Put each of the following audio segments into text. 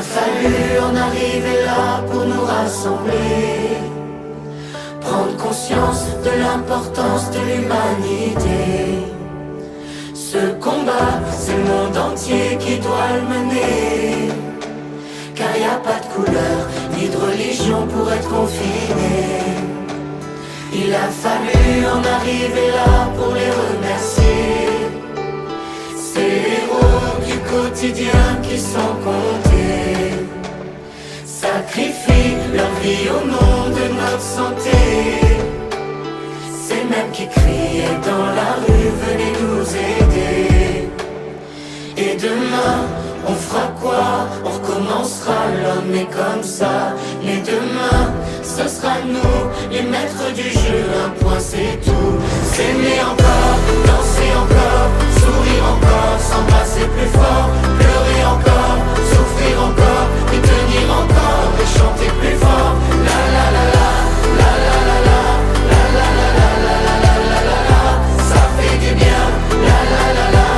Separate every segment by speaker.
Speaker 1: fallu en arriver là pour nous rassembler, prendre conscience de l'importance de l'humanité. Ce combat, c'est le monde entier qui doit le mener, car y a pas de couleur ni de religion pour être confiné. Il a fallu en arriver là pour les remercier, ces héros du quotidien qui sans compter sacrifient leur vie au nom de notre santé. Ces mêmes qui criaient dans la rue, venez nous aider. Et demain, on fera quoi? On recommencera, l'homme est comme ça. Mais demain, ce sera nous, les maîtres du jeu. Un point c'est tout. S'aimer encore, danser encore, sourire encore, s'embrasser plus fort, pleurer encore, souffrir encore, et tenir encore, et chanter plus fort. La la la la, la la la la, la la la la, la la la la la la. Ça fait du bien. La la la la,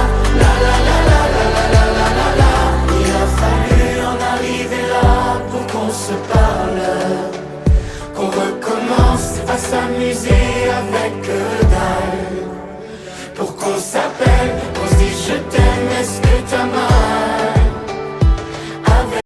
Speaker 1: la la la la, la la la la la la. Il a fallu en arriver là pour qu'on se parle, qu'on recommence à s'amuser avec que dalle, pour qu'on s'appelle, qu'on se dise je t'aime, est-ce que t'as mal avec...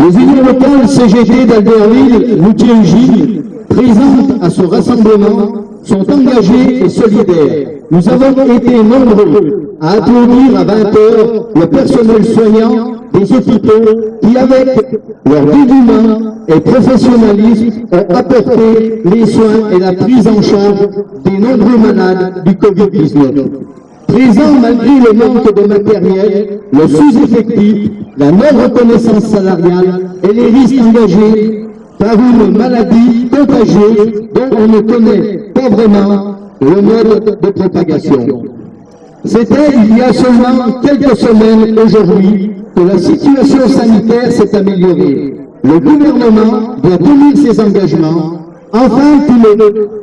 Speaker 2: Les unions locales CGT d'Albertville, Moutier-Ugine, présentes à ce rassemblement, sont engagées et solidaires. Nous avons été nombreux à applaudir à 20h le personnel soignant des hôpitaux qui, avec leur dévouement et professionnalisme, ont apporté les soins et la prise en charge des nombreux malades du Covid-19. Présent malgré le manque de matériel, le sous-effectif, la non-reconnaissance salariale et les risques engagés par une maladie contagieuse dont on ne connaît pas vraiment le mode de propagation. C'était il y a seulement quelques semaines aujourd'hui que la situation sanitaire s'est améliorée. Le gouvernement doit tenir ses engagements afin qu'une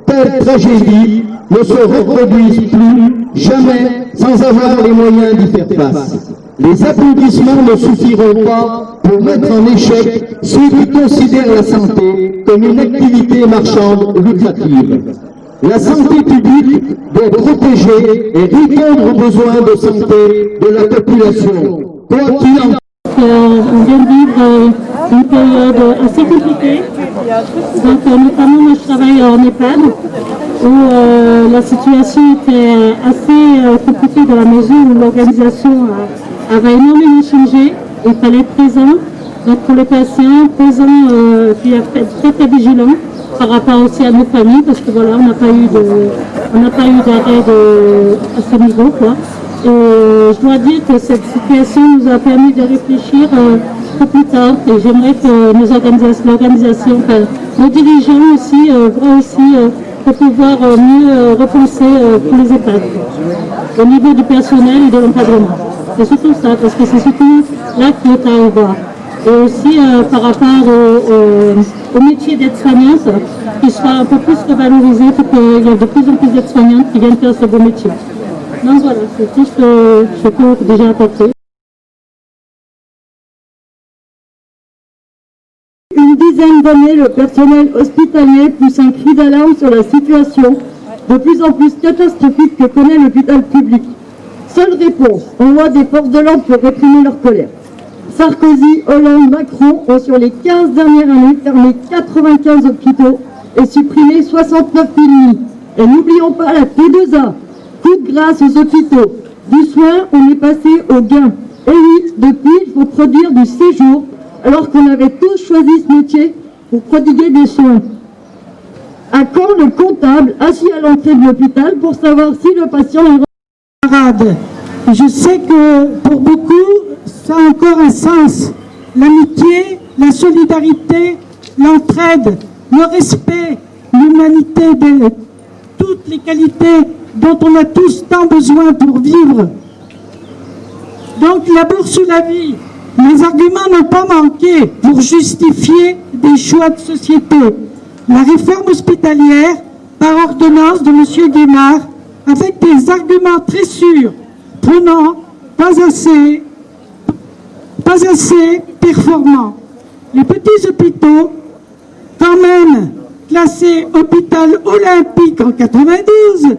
Speaker 2: telle tragédie ne se reproduise plus jamais sans avoir les moyens d'y faire face. Les applaudissements ne suffiront pas pour mettre en échec ceux qui considèrent la santé comme une activité marchande lucrative. La santé publique doit protéger et répondre aux besoins de santé de la population. Quoi qu'il en
Speaker 3: on vient de vivre une période assez compliquée. Donc notamment moi je travaille en EHPAD où la situation était assez compliquée dans la mesure où l'organisation avait énormément changé. Il fallait être présent, donc pour le patient, présent, puis être très vigilant par rapport aussi à nos familles, parce que voilà, on n'a pas eu d'arrêt à ce niveau, quoi. Et je dois dire que cette situation nous a permis de réfléchir pour plus tard, et j'aimerais que l'organisation, enfin, nos dirigeants aussi, voient aussi pour pouvoir mieux repenser pour les EHPAD, au niveau du personnel et de l'encadrement. C'est surtout ça, parce que c'est surtout là qu'il est à revoir. Et aussi par rapport au métier d'aide-soignante, qu'il soit un peu plus revalorisé pour qu'il y ait de plus en plus d'aides-soignantes qui viennent faire ce beau métier. Donc voilà, c'est tout ce que je peux déjà apporter.
Speaker 4: Une dizaine d'années, le personnel hospitalier pousse un cri d'alarme sur la situation de plus en plus catastrophique que connaît l'hôpital public. Seule réponse, envoi des forces de l'ordre pour réprimer leur colère. Sarkozy, Hollande, Macron ont sur les 15 dernières années fermé 95 hôpitaux et supprimé 69 000 lits. Et n'oublions pas la T2A, toute grâce aux hôpitaux. Du soin, on est passé au gain. Et oui, depuis, il faut produire du séjour, alors qu'on avait tous choisi ce métier pour prodiguer des soins. À quand le comptable assis à l'entrée de l'hôpital pour savoir si le patient est
Speaker 3: camarades, je sais que pour beaucoup, ça a encore un sens. L'amitié, la solidarité, l'entraide, le respect, l'humanité, toutes les qualités dont on a tous tant besoin pour vivre. Donc la bourse ou la vie, les arguments n'ont pas manqué pour justifier des choix de société. La réforme hospitalière, par ordonnance de M. Guémard, avec des arguments très sûrs, prenant pas assez performants. Les petits hôpitaux, quand même classés hôpital olympique en 92,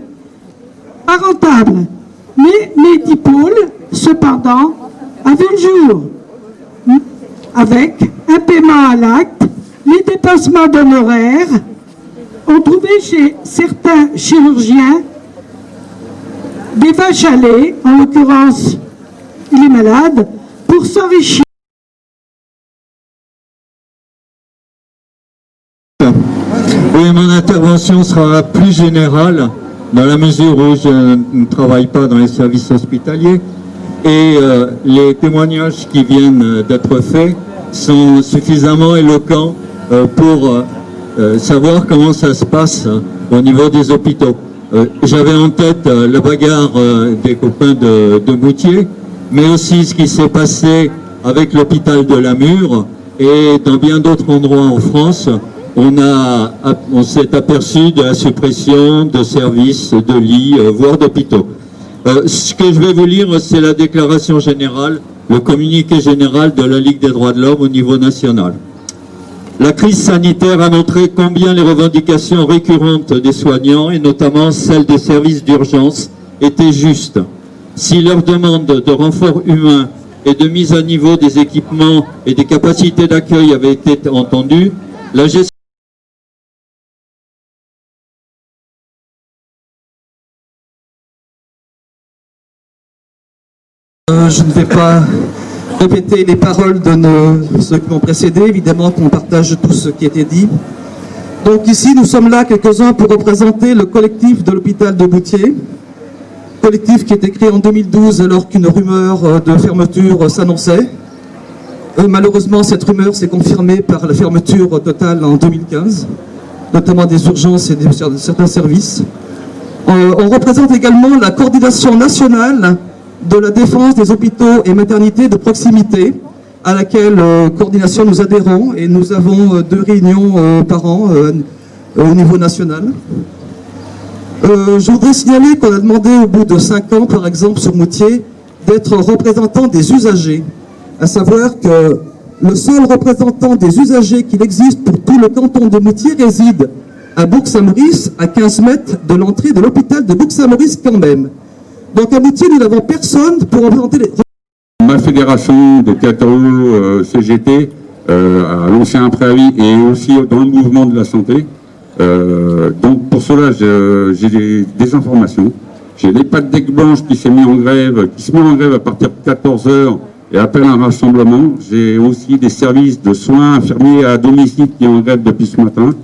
Speaker 3: pas rentable. Mais Medipôle, cependant, a vu le jour, avec un paiement à l'acte, les dépassements d'honoraires, on trouvait chez certains chirurgiens des vaches à lait, en l'occurrence, il est malade, pour s'enrichir.
Speaker 5: Oui, mon intervention sera plus générale, dans la mesure où je ne travaille pas dans les services hospitaliers, et les témoignages qui viennent d'être faits sont suffisamment éloquents pour savoir comment ça se passe au niveau des hôpitaux. J'avais en tête la bagarre des copains de Moutier, mais aussi ce qui s'est passé avec l'hôpital de Namur et dans bien d'autres endroits en France. On s'est aperçu de la suppression de services, de lits, voire d'hôpitaux. Ce que je vais vous lire, c'est la déclaration générale, le communiqué général de la Ligue des droits de l'homme au niveau national. La crise sanitaire a montré combien les revendications récurrentes des soignants, et notamment celles des services d'urgence, étaient justes. Si leur demande de renfort humain et de mise à niveau des équipements et des capacités d'accueil avait été entendue, la gestion
Speaker 6: je ne vais pas répéter les paroles de ceux qui m'ont précédé, évidemment qu'on partage tout ce qui a été dit. Donc ici, nous sommes là quelques-uns pour représenter le collectif de l'hôpital de Moutier, collectif qui a été créé en 2012 alors qu'une rumeur de fermeture s'annonçait. Malheureusement, cette rumeur s'est confirmée par la fermeture totale en 2015, notamment des urgences et de certains services. On représente également la coordination nationale de la défense des hôpitaux et maternités de proximité, à laquelle coordination nous adhérons, et nous avons 2 réunions par an au niveau national. Je voudrais signaler qu'on a demandé au bout de 5 ans, par exemple sur Moutier, d'être représentant des usagers, à savoir que le seul représentant des usagers qu'il existe pour tout le canton de Moutier réside à Bourg-Saint-Maurice, à 15 mètres de l'entrée de l'hôpital de Bourg-Saint-Maurice quand même. Donc à Moutier, nous n'avons personne pour représenter les...
Speaker 7: Ma fédération de KTO CGT a lancé un préavis et aussi dans le mouvement de la santé. Donc pour cela, j'ai des informations. J'ai l'EHPAD Blanche qui s'est mis en grève, qui se met en grève à partir de 14 h et appelle un rassemblement. J'ai aussi des services de soins infirmiers à domicile qui sont en grève depuis ce matin.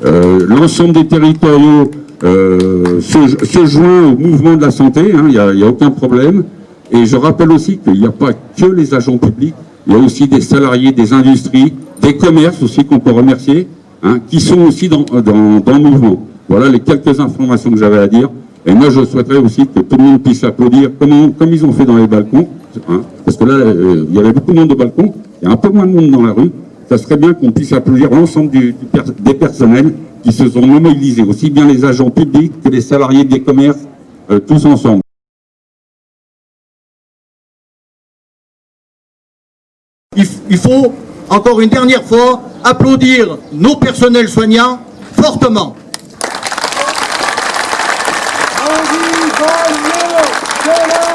Speaker 7: L'ensemble des territoriaux se joint au mouvement de la santé, il n'y a aucun problème. Et je rappelle aussi qu'il n'y a pas que les agents publics, il y a aussi des salariés, des industries, des commerces aussi qu'on peut remercier, qui sont aussi dans le mouvement. Voilà les quelques informations que j'avais à dire. Et moi, je souhaiterais aussi que tout le monde puisse applaudir comme ils ont fait dans les balcons, parce que là, il y avait beaucoup de monde au balcon, il y a un peu moins de monde dans la rue. Ça serait bien qu'on puisse applaudir l'ensemble des personnels qui se sont mobilisés, aussi bien les agents publics que les salariés des commerces, tous ensemble.
Speaker 8: Il faut, encore une dernière fois, applaudir nos personnels soignants fortement.
Speaker 9: On dit de la